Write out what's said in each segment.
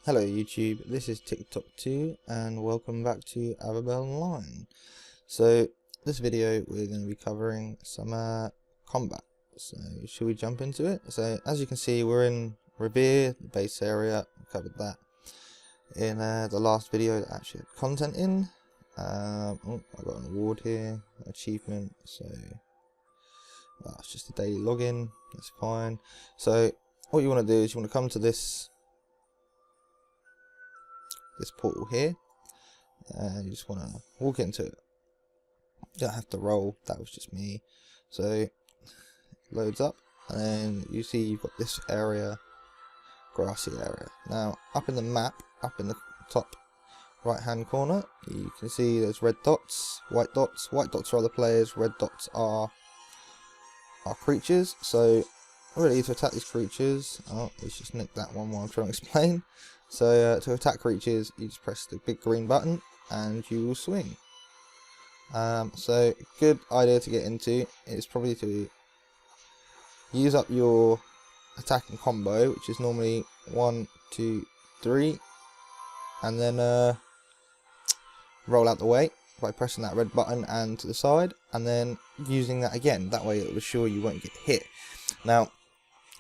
Hello YouTube, this is TikTok2 and welcome back to Avabel Online. So this video we're going to be covering some combat. So should we jump into it? So as you can see we're in Revere, the base area. I covered that in the last video that actually had content in. I got an award here, achievement, so it's just a daily login, that's fine. So what you want to do is you want to come to this portal here, and you just want to walk into it. You don't have to roll, that was just me. So it loads up and then you see you've got this area, grassy area. Now up in the map, up in the top right hand corner, you can see there's red dots, white dots. White dots are other players, red dots are creatures. So really to attack these creatures, let's just nick that one while I'm trying to explain. So to attack creatures, you just press the big green button and you will swing. So a good idea to get into is probably to use up your attacking combo, which is normally 1, 2, 3, and then roll out the way by pressing that red button and to the side, and then using that again. That way it will assure you won't get hit. Now,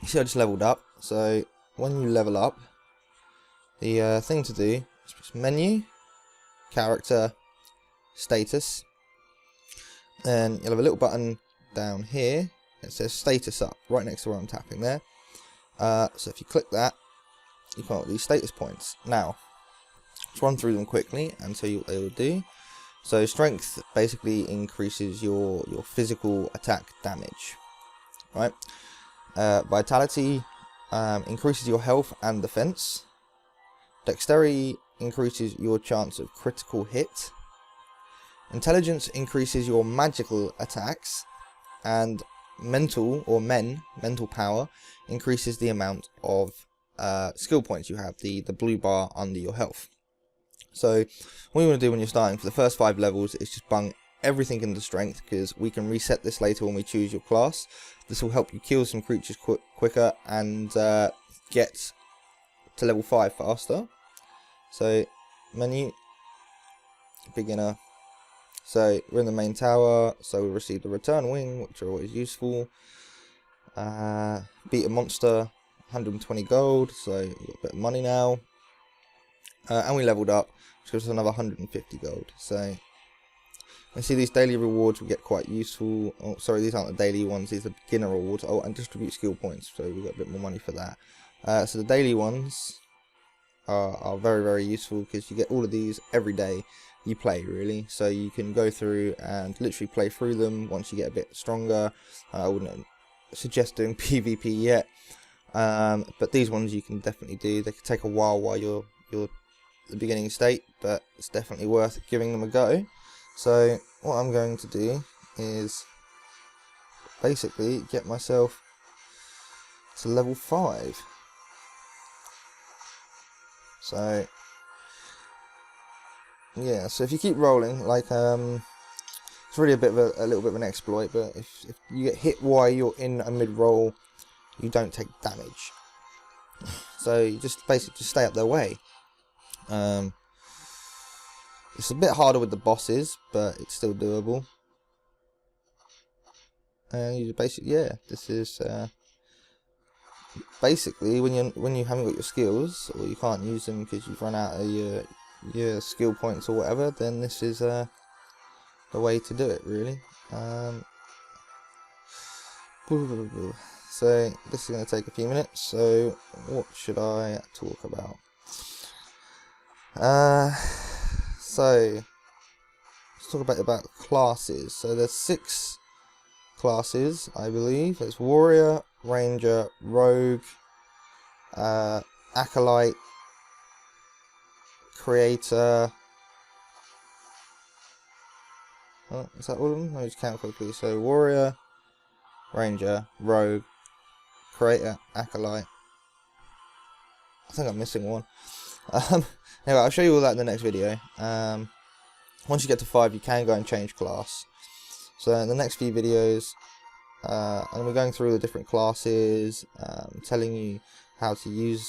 you see I just leveled up, so when you level up, the thing to do is press menu, character, status, then you'll have a little button down here that says status up, right next to where I'm tapping there. So if you click that, you can get these status points. Now, let's run through them quickly and tell you what they will do. So strength basically increases your physical attack damage, right? Vitality increases your health and defense. Dexterity increases your chance of critical hit. Intelligence increases your magical attacks. And mental power increases the amount of skill points you have, the blue bar under your health. So what you want to do when you're starting for the first 5 levels is just bung everything into strength, because we can reset this later when we choose your class. This will help you kill some creatures quicker and get to level 5 faster. So menu, beginner. So we're in the main tower, so we received the return wing, which are always useful. Beat a monster, 120 gold, so we've got a bit of money now. And we leveled up, which gives us another 150 gold. So you see these daily rewards will get quite useful. Oh, sorry, these aren't the daily ones, these are beginner rewards. Oh, and distribute skill points, so we got a bit more money for that. So the daily ones are very, very useful, because you get all of these every day you play, really. So you can go through and literally play through them once you get a bit stronger. I wouldn't suggest doing PvP yet, but these ones you can definitely do. They can take a while you're at the beginning state, but it's definitely worth giving them a go. So what I'm going to do is basically get myself to level 5. So yeah, so if you keep rolling, like it's really a little bit of an exploit, but if you get hit while you're in a mid roll, you don't take damage. So you just basically stay up their way. It's a bit harder with the bosses, but it's still doable. And you basically, yeah, this is basically when you haven't got your skills, or you can't use them because you've run out of your skill points or whatever, then this is the way to do it, really. So this is going to take a few minutes, so what should I talk about? So let's talk about classes. So there's 6 classes, I believe. There's warrior, ranger, rogue, acolyte, creator. Oh, is that all of them? Let me just count quickly. So warrior, ranger, rogue, creator, acolyte. I think I'm missing one. Anyway, I'll show you all that in the next video. Once you get to 5, you can go and change class. So in the next few videos, and we're going through the different classes, telling you how to use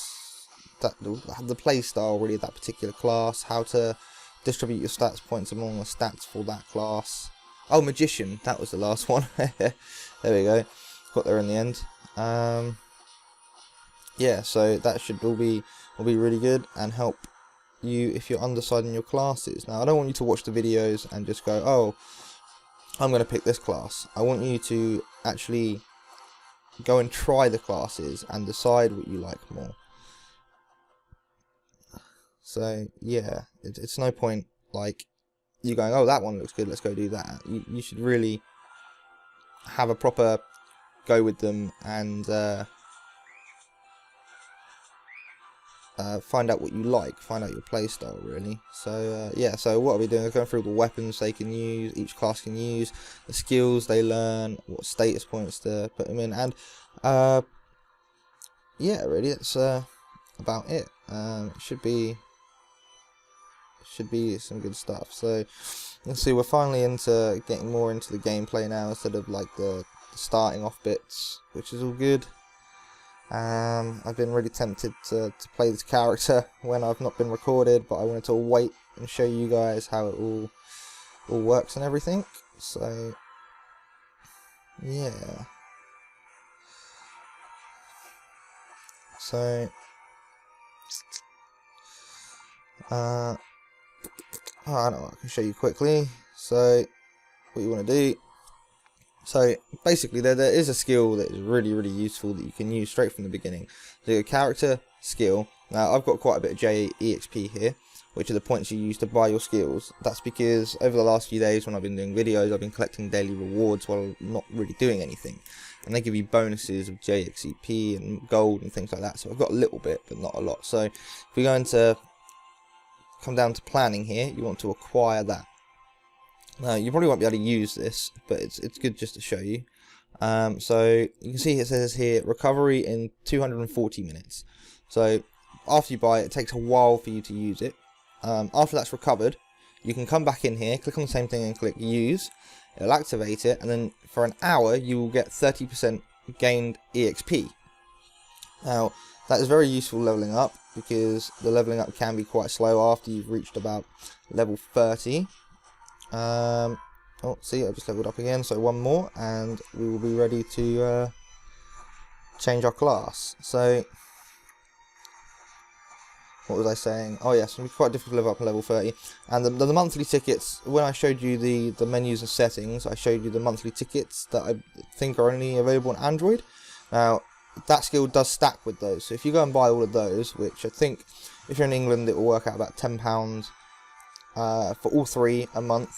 the play style really of that particular class, how to distribute your stats points among the stats for that class. Oh, Magician, that was the last one. There we go, got there in the end. Yeah, so that should will be really good and help you if you're undecided in your classes. Now, I don't want you to watch the videos and just go, oh, I'm going to pick this class. I want you to actually go and try the classes and decide what you like more. So yeah, it's no point like you going, oh, that one looks good, let's go do that. You should really have a proper go with them and find out what you like, find out your playstyle really. So yeah, so what are we doing? We're going through the weapons they can use, each class can use, the skills they learn, what status points to put them in, and yeah, really that's about it. It should be some good stuff. So let's see, we're finally into getting more into the gameplay now instead of like the starting off bits, which is all good. I've been really tempted to play this character when I've not been recorded, but I wanted to wait and show you guys how it all works and everything. So yeah, so I don't know, I can show you quickly. So what you want to do, so basically there is a skill that is really useful that you can use straight from the beginning. So your character skill, now I've got quite a bit of JEXP here, which are the points you use to buy your skills. That's because over the last few days when I've been doing videos, I've been collecting daily rewards while not really doing anything, and they give you bonuses of JXP and gold and things like that. So I've got a little bit but not a lot. So if we go into come down to planning here, you want to acquire that. Now you probably won't be able to use this, but it's good just to show you. So you can see it says here recovery in 240 minutes. So after you buy it, it takes a while for you to use it. After that's recovered, you can come back in here, click on the same thing and click use. It'll activate it, and then for an hour you will get 30% gained EXP. Now that is very useful leveling up, because the leveling up can be quite slow after you've reached about level 30. Oh, see, I just leveled up again, so one more and we will be ready to change our class. So what was I saying? Oh yes, it's quite difficult to level up to level 30. And the monthly tickets, when I showed you the menus and settings, I showed you the monthly tickets that I think are only available on Android. Now that skill does stack with those, so if you go and buy all of those, which I think if you're in England it will work out about £10 for all three a month,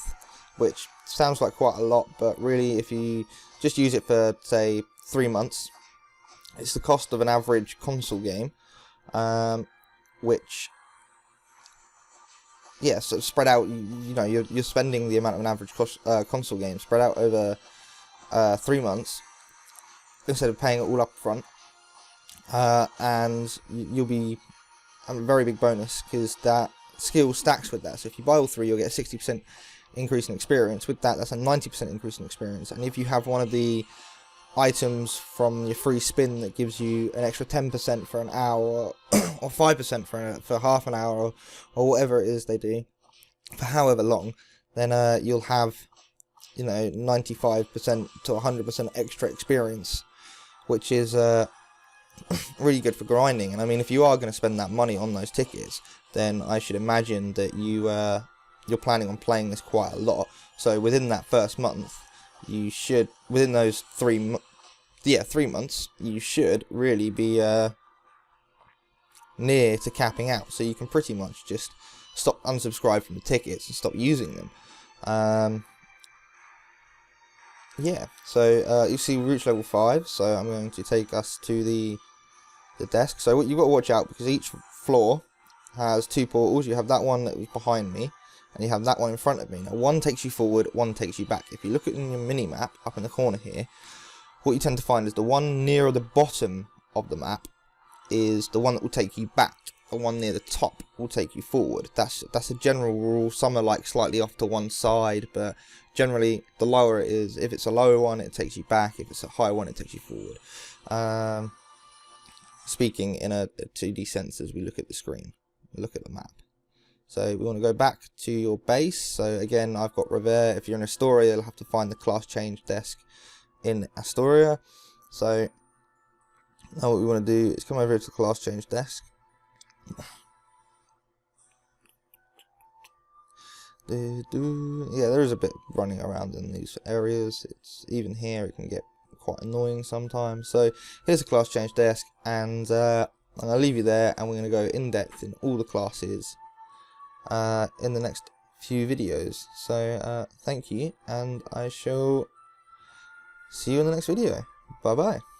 which sounds like quite a lot, but really if you just use it for say 3 months, it's the cost of an average console game, which, yeah, so spread out, you know, you're spending the amount of an average console game spread out over 3 months instead of paying it all up front, and you'll be a very big bonus because that skill stacks with that. So if you buy all three, you'll get a 60% increase in experience. With that, that's a 90% increase in experience. And if you have one of the items from your free spin that gives you an extra 10% for an hour or 5% for half an hour or whatever it is they do for however long, then you'll have, you know, 95% to 100% extra experience, which is really good for grinding. And I mean, if you are going to spend that money on those tickets, then I should imagine that you're planning on playing this quite a lot. So within that first month, you should, within those 3 months, you should really be near to capping out. So you can pretty much just unsubscribe from the tickets and stop using them. Yeah, so you see we reached level 5, so I'm going to take us to the desk. So what you've got to watch out, because each floor has 2 portals. You have that one that was behind me, and you have that one in front of me. Now one takes you forward, one takes you back. If you look at your mini map up in the corner here, what you tend to find is the one nearer the bottom of the map is the one that will take you back. The one near the top will take you forward. That's a general rule. Some are like slightly off to one side, but generally the lower it is, if it's a lower one, it takes you back. If it's a higher one, it takes you forward. speaking in a 2D sense as we look at the screen, look at the map. So we want to go back to your base. So again, I've got Revere. If you're in Astoria, you'll have to find the class change desk in Astoria. So now what we want to do is come over to the class change desk. Yeah, there is a bit running around in these areas. It's even here, it can get quite annoying sometimes. So here's the class change desk, and I'm going to leave you there, and we're going to go in depth in all the classes in the next few videos. So thank you, and I shall see you in the next video. Bye bye.